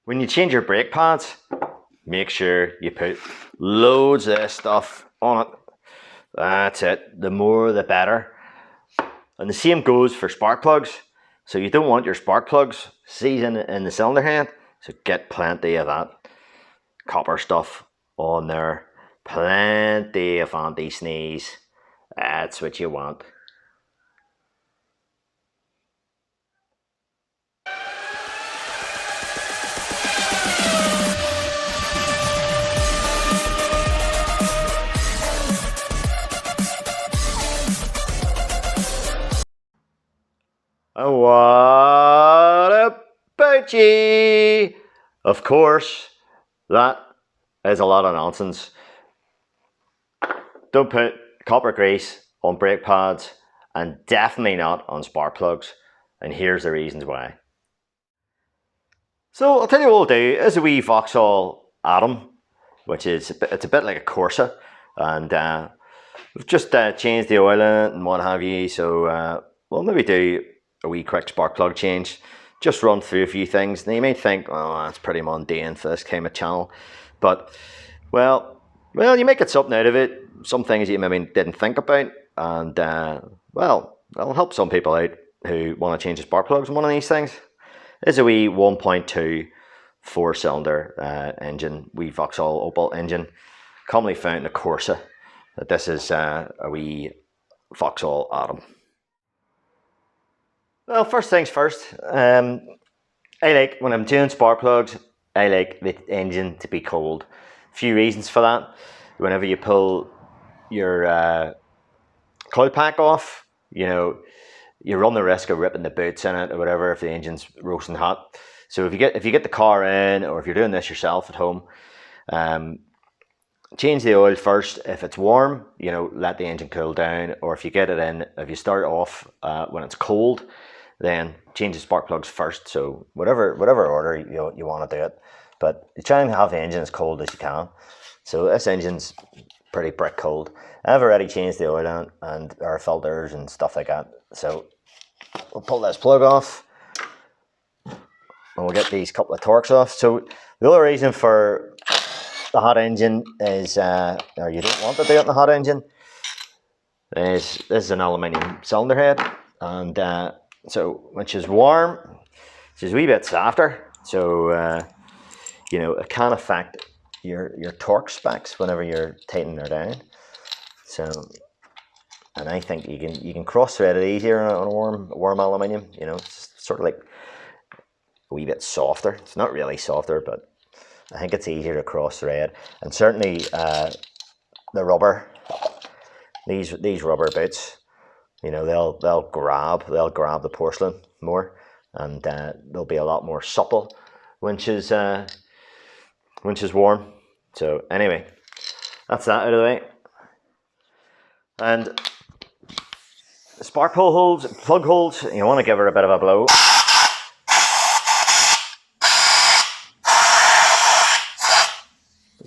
When you change your brake pads, make sure you put loads of this stuff on it. That's it. The more the better. And the same goes for spark plugs. So you don't want your spark plugs seizing in the cylinder head. So get plenty of that copper stuff on there. Plenty of anti-sneeze. That's what you want. And what about you? Of course, that is a lot of nonsense. Don't put copper grease on brake pads, and definitely not on spark plugs. And here's the reasons why. So I'll tell you what we'll do. Is a wee Vauxhall Atom, which is it's a bit like a Corsa, and we've just changed the oil in it and what have you. So we'll maybe do a wee quick spark plug change, just run through a few things. Now you may think, oh, that's pretty mundane for this kind of channel, but well, you may get something out of it. Some things you maybe didn't think about, and well, it'll help some people out who want to change the spark plugs. And one of these things is a wee 1.2 4-cylinder engine, wee Vauxhall Opel engine, commonly found in a Corsa. This is a wee Vauxhall Atom. Well, first things first, I like, when I'm doing spark plugs, I like the engine to be cold. A few reasons for that. Whenever you pull your coil pack off, you know, you run the risk of ripping the boots in it or whatever if the engine's roasting hot. So if you get the car in, or if you're doing this yourself at home, change the oil first. If it's warm, you know, let the engine cool down. Or if you get it in, if you start off when it's cold, then change the spark plugs first. So whatever order you want to do it, but you try and have the engine as cold as you can. So this engine's pretty brick cold. I've already changed the oil on and air filters and stuff like that. So we'll pull this plug off, and we'll get these couple of torques off. So the other reason for the hot engine is, or you don't want to do it in the hot engine, is this is an aluminium cylinder head, and so which is warm, it's a wee bit softer. So you know, it can affect your torque specs whenever you're tightening her down. So, and I think you can cross thread it easier on a warm aluminium. You know, it's sort of like a wee bit softer. It's not really softer, but I think it's easier to cross thread. And certainly the rubber, these rubber boots, you know, they'll grab the porcelain more, and they'll be a lot more supple when she's warm. So anyway, that's that out of the way. And the spark plug holes, you want to give her a bit of a blow.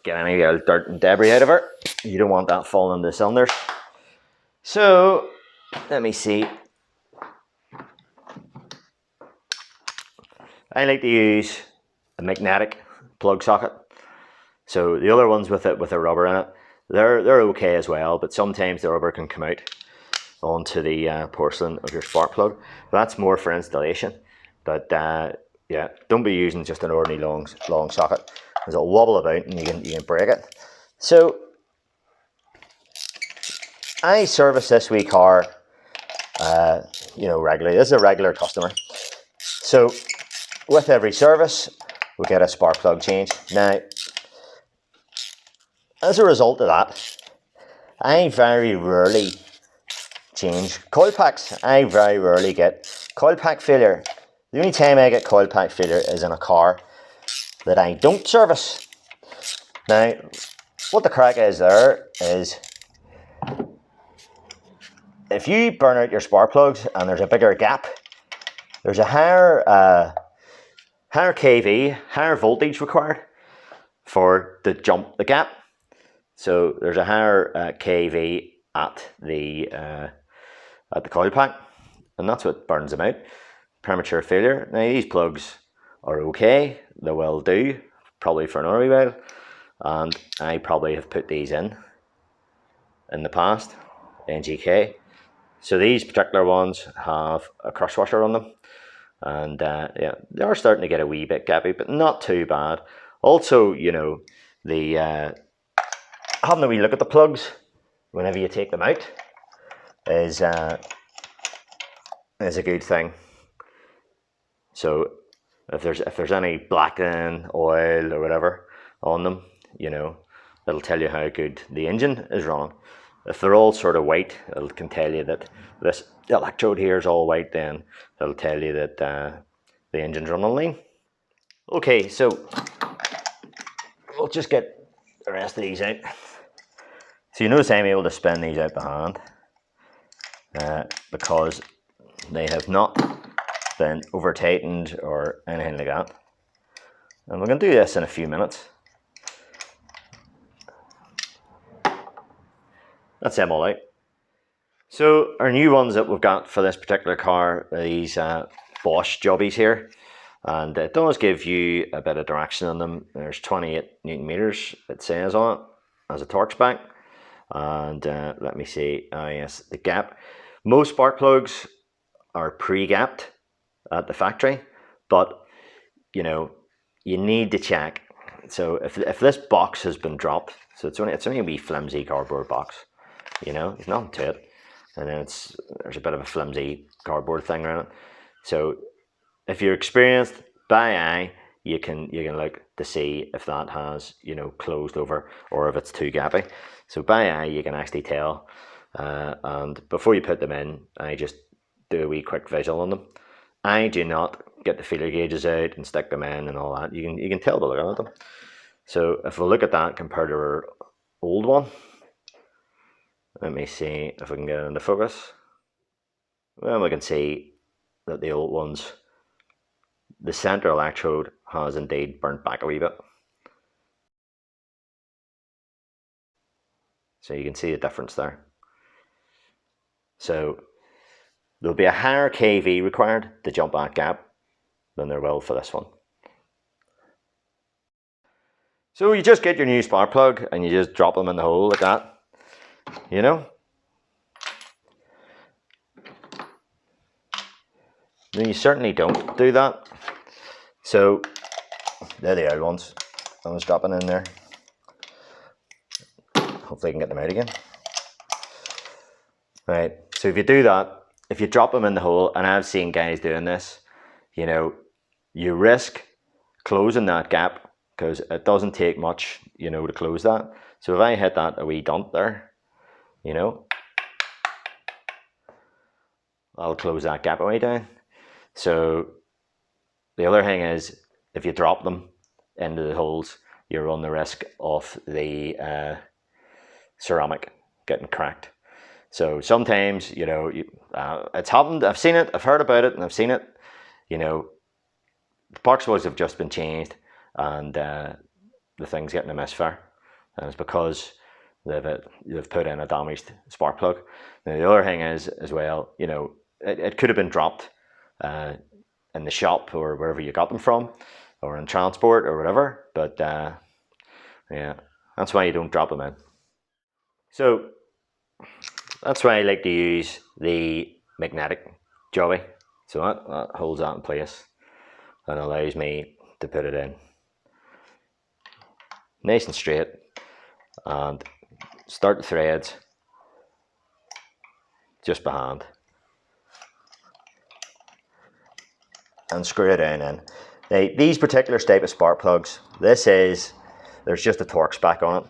Get any dirt and debris out of her. You don't want that falling into the cylinders. So let me see. I like to use a magnetic plug socket. So the other ones with a rubber in it, they're okay as well, but sometimes the rubber can come out onto the porcelain of your spark plug. But that's more for installation. But yeah, don't be using just an ordinary long socket, because it'll wobble about and you can break it. So I service this wee car, you know, regularly. This is a regular customer. So with every service, we get a spark plug change. Now, as a result of that, I very rarely change coil packs. I very rarely get coil pack failure. The only time I get coil pack failure is in a car that I don't service. Now, what the crack is there is, if you burn out your spark plugs and there's a bigger gap, there's a higher kV, higher voltage required for the jump the gap. So there's a higher kV at the coil pack, and that's what burns them out. Premature failure. Now these plugs are okay. They will do, probably for another wee while. And I probably have put these in the past, NGK. So these particular ones have a crush washer on them. And yeah, they are starting to get a wee bit gappy, but not too bad. Also, you know, the having a wee look at the plugs whenever you take them out is a good thing. So if there's any blackening, oil or whatever on them, you know, it'll tell you how good the engine is running. If they're all sort of white, it can tell you that this electrode here is all white. Then it'll tell you that the engine's running lean. Okay, so we'll just get the rest of these out. So you notice I'm able to spin these out by hand because they have not been over tightened or anything like that. And we're going to do this in a few minutes. That's them all out. So our new ones that we've got for this particular car are these Bosch jobbies here. And it does give you a bit of direction on them. There's 28 Newton meters, it says on it, as a torque spec. And let me see, yes, the gap. Most spark plugs are pre-gapped at the factory, but you know, you need to check. So if this box has been dropped, so it's only a wee flimsy cardboard box, you know, there's nothing to it. And then there's a bit of a flimsy cardboard thing around it. So if you're experienced, by eye, you can look to see if that has, you know, closed over or if it's too gappy. So by eye, you can actually tell. And before you put them in, I just do a wee quick visual on them. I do not get the feeler gauges out and stick them in and all that. You can tell by looking at them. So if we look at that compared to our old one, let me see if we can get it into focus. Well, we can see that the old ones, the center electrode has indeed burnt back a wee bit. So you can see the difference there. So there'll be a higher kV required to jump that gap than there will for this one. So you just get your new spark plug and you just drop them in the hole like that, you know. Then you certainly don't do that. So they're the old ones. I was dropping in there. Hopefully I can get them out again. Right, so if you do that, if you drop them in the hole, and I've seen guys doing this, you know, you risk closing that gap because it doesn't take much, you know, to close that. So if I hit that a wee dunt there, you know, I'll close that gap away down. So the other thing is, if you drop them into the holes, you run the risk of the ceramic getting cracked. So sometimes, you know, it's happened. I've seen it, I've heard about it, and I've seen it. You know, the spark plugs have just been changed, and the thing's getting a misfire, and it's because they've put in a damaged spark plug. Now the other thing is as well, you know, it could have been dropped in the shop or wherever you got them from, or in transport or whatever. But yeah, that's why you don't drop them in. So that's why I like to use the magnetic jobby. So that holds that in place and allows me to put it in nice and straight and start the threads just by hand and screw it down in. Now, these particular type of spark plugs, there's just a torque spec on it.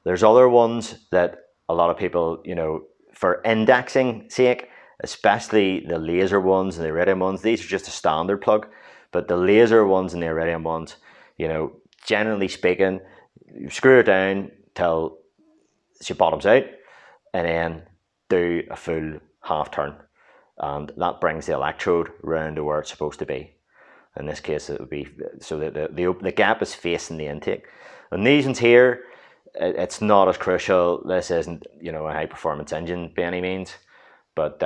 There's other ones that a lot of people, you know, for indexing sake, especially the laser ones and the iridium ones, these are just a standard plug. But the laser ones and the iridium ones, you know, generally speaking, you screw it down till she bottoms out and then do a full half turn. And that brings the electrode round to where it's supposed to be. In this case, it would be so that the gap is facing the intake. And these ones here, it's not as crucial. This isn't, you know, a high performance engine by any means, but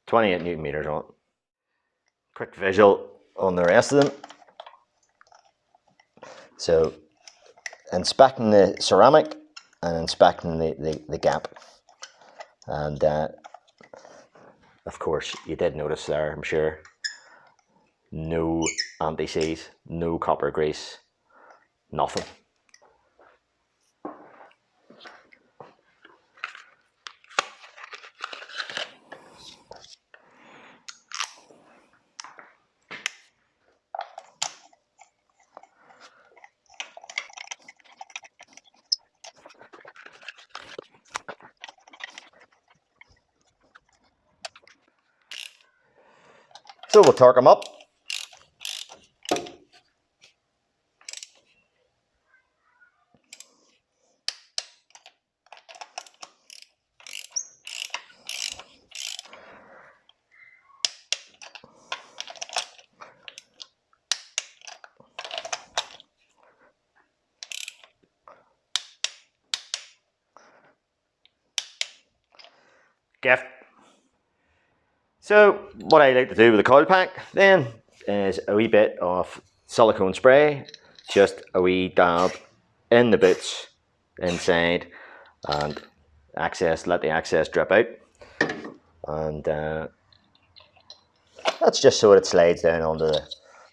28 Newton meters on it. Quick visual on the rest of them. So inspecting the ceramic and inspecting the gap. And of course you did notice there, I'm sure, no anti-seize, no copper grease, nothing. So we'll torque them up. Gift. So what I like to do with the coil pack then is a wee bit of silicone spray, just a wee dab in the boots inside, and let the excess drip out. And that's just so it slides down onto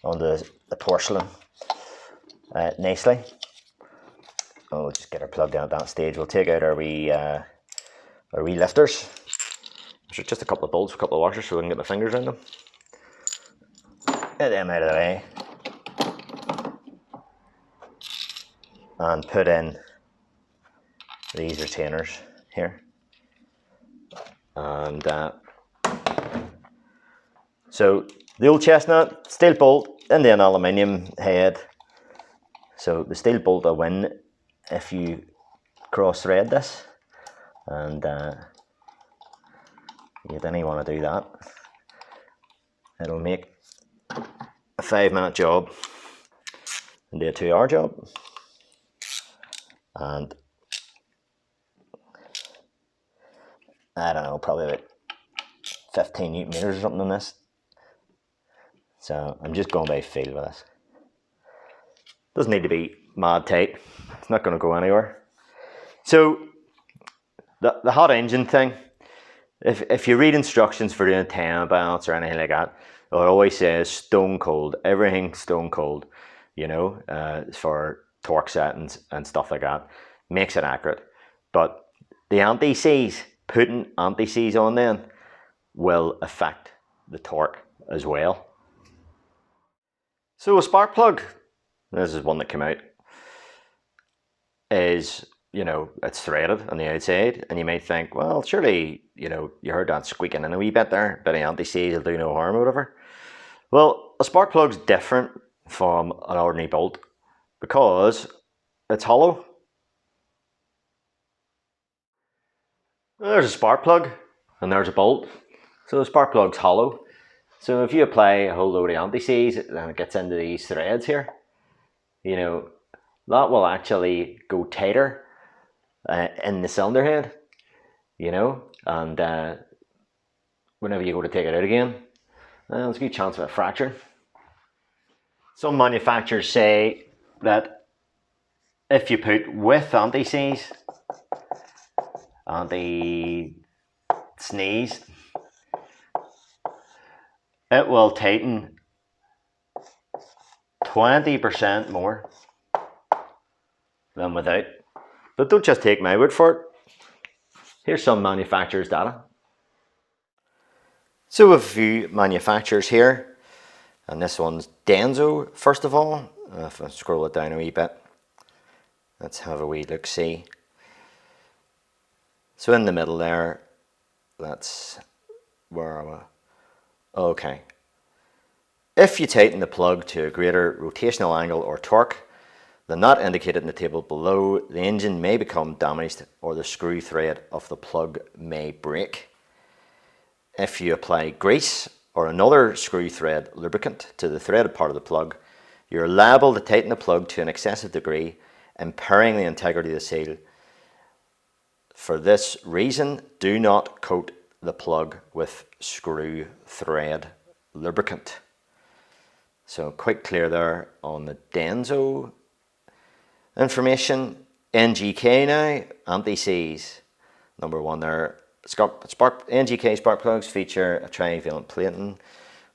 the porcelain nicely. We'll just get her plugged in at that stage. We'll take out our wee lifters. So just a couple of bolts, a couple of washers, so we can get my fingers in them. Get them out of the way. And put in these retainers here. And so the old chestnut, steel bolt, and then aluminium head. So the steel bolt will win if you cross thread this. And you don't want to do that. It'll make a 5-minute job into a 2-hour job. And I don't know, probably about 15 Newton meters or something on this. So I'm just going by feel with this. Doesn't need to be mad tight. It's not going to go anywhere. So the hot engine thing, if you read instructions for doing a time balance or anything like that, it always says stone cold, everything stone cold, you know, for torque settings and stuff like that. Makes it accurate. But the anti-seize, putting anti-seize on then will affect the torque as well. So a spark plug, this is one that came out, is, you know, it's threaded on the outside, and you might think, well, surely, you know, you heard that squeaking in a wee bit there, bit of anti-seize will do no harm or whatever. Well, a spark plug's different from an ordinary bolt because it's hollow. There's a spark plug and there's a bolt. So the spark plug's hollow. So if you apply a whole load of anti-seize and it gets into these threads here, you know, that will actually go tighter in the cylinder head, you know, and whenever you go to take it out again, there's a good chance of a fracture. Some manufacturers say that if you put with anti-seize, anti-sneeze, it will tighten 20% more than without. But don't just take my word for it. Here's some manufacturers' data. So a few manufacturers here, and this one's Denso first of all. If I scroll it down a wee bit, let's have a wee look see. So in the middle there, that's where am I? Okay. If you tighten the plug to a greater rotational angle or torque than that indicated in the table below, the engine may become damaged or the screw thread of the plug may break. If you apply grease or another screw thread lubricant to the threaded part of the plug, you're liable to tighten the plug to an excessive degree, impairing the integrity of the seal. For this reason, do not coat the plug with screw thread lubricant. So quite clear there on the Denso information. NGK now, anti-seize. Number one there. NGK spark plugs feature a trivalent plating.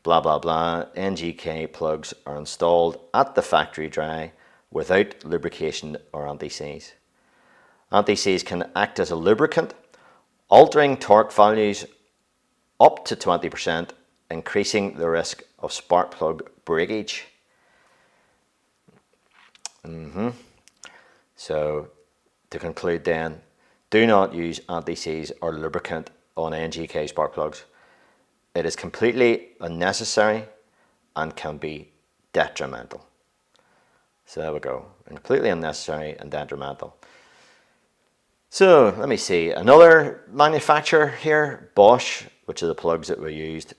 Blah blah blah. NGK plugs are installed at the factory dry without lubrication or anti-seize. Anti-seize can act as a lubricant, altering torque values up to 20%, increasing the risk of spark plug breakage. So to conclude then, do not use anti-seize or lubricant on NGK spark plugs. It is completely unnecessary and can be detrimental. So there we go, completely unnecessary and detrimental. So let me see, another manufacturer here, Bosch, which are the plugs that we used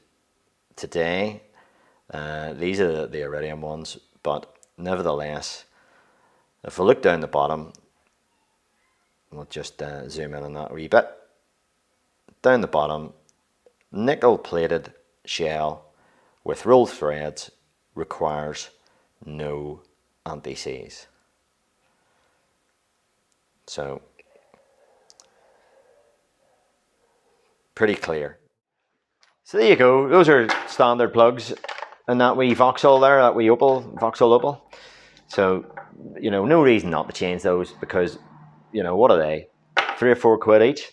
today. These are the iridium ones, but nevertheless, if we look down the bottom, we'll just zoom in on that a wee bit. Down the bottom, nickel plated shell with rolled threads requires no anti-seize. So pretty clear. So there you go, those are standard plugs and that wee Vauxhall there, that wee Opel, Vauxhall Opel. So, you know, no reason not to change those because, you know, what are they? 3 or 4 quid each.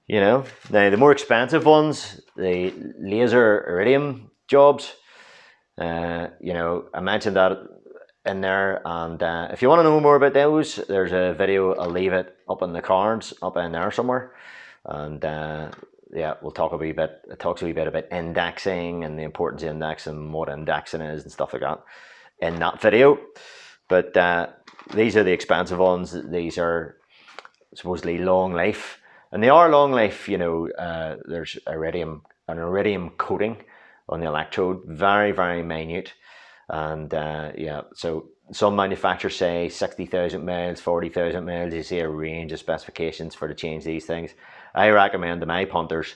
You know, now the more expensive ones, the laser iridium jobs, you know, I mentioned that in there, and if you want to know more about those, there's a video, I'll leave it up in the cards, up in there somewhere, and yeah, we'll talk a wee bit, it talks a wee bit about indexing and the importance of indexing and what indexing is and stuff like that in that video. But these are the expensive ones. These are supposedly long life, and they are long life. You know, there's an iridium coating on the electrode, very, very minute, and yeah, so some manufacturers say 60,000 miles, 40,000 miles. You see a range of specifications for to change these things. I recommend to my punters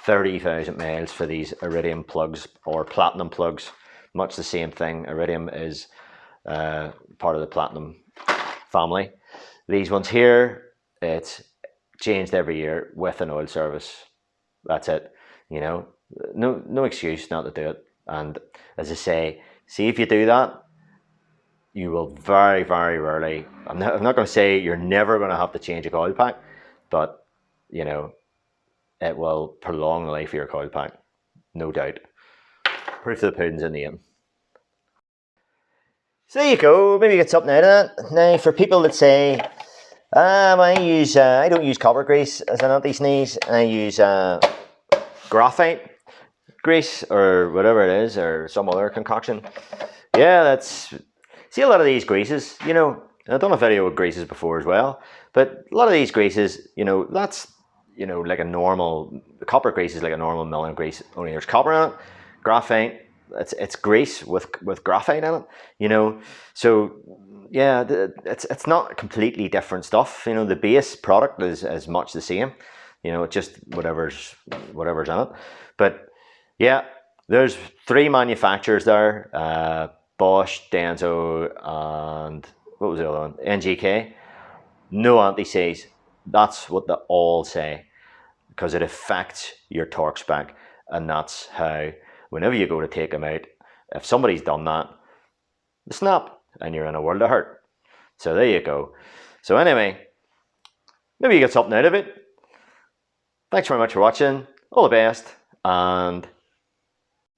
30,000 miles for these iridium plugs or platinum plugs. Much the same thing. Iridium is part of the platinum family. These ones here, it's changed every year with an oil service. That's it. You know, no excuse not to do it. And as I say, see if you do that, you will very, very rarely. I'm not going to say you're never going to have to change a coil pack, but you know, it will prolong the life of your coil pack, no doubt. Proof of the pudding's in the end. So there you go. Maybe get something out of that. Now, for people that say, I don't use copper grease as an anti-sneeze. I use graphite grease or whatever it is, or some other concoction. Yeah, see a lot of these greases. You know, I've done a video with greases before as well, but a lot of these greases, you know, that's, you know, like a normal copper grease is like a normal milling grease. Only there's copper in it. Graphite, it's grease with graphite in it. You know, so yeah, it's not completely different stuff. You know, the base product is much the same. You know, it's just whatever's in it. But yeah, there's 3 manufacturers there: Bosch, Denso, and what was the other one? NGK. No anti-seize. That's what they all say, because it affects your torque spec, and that's how, whenever you go to take them out, if somebody's done that, they snap and you're in a world of hurt. So there you go. So anyway, maybe you get something out of it. Thanks very much for watching. All the best, and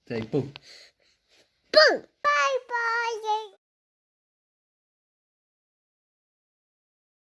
say boom. Boom!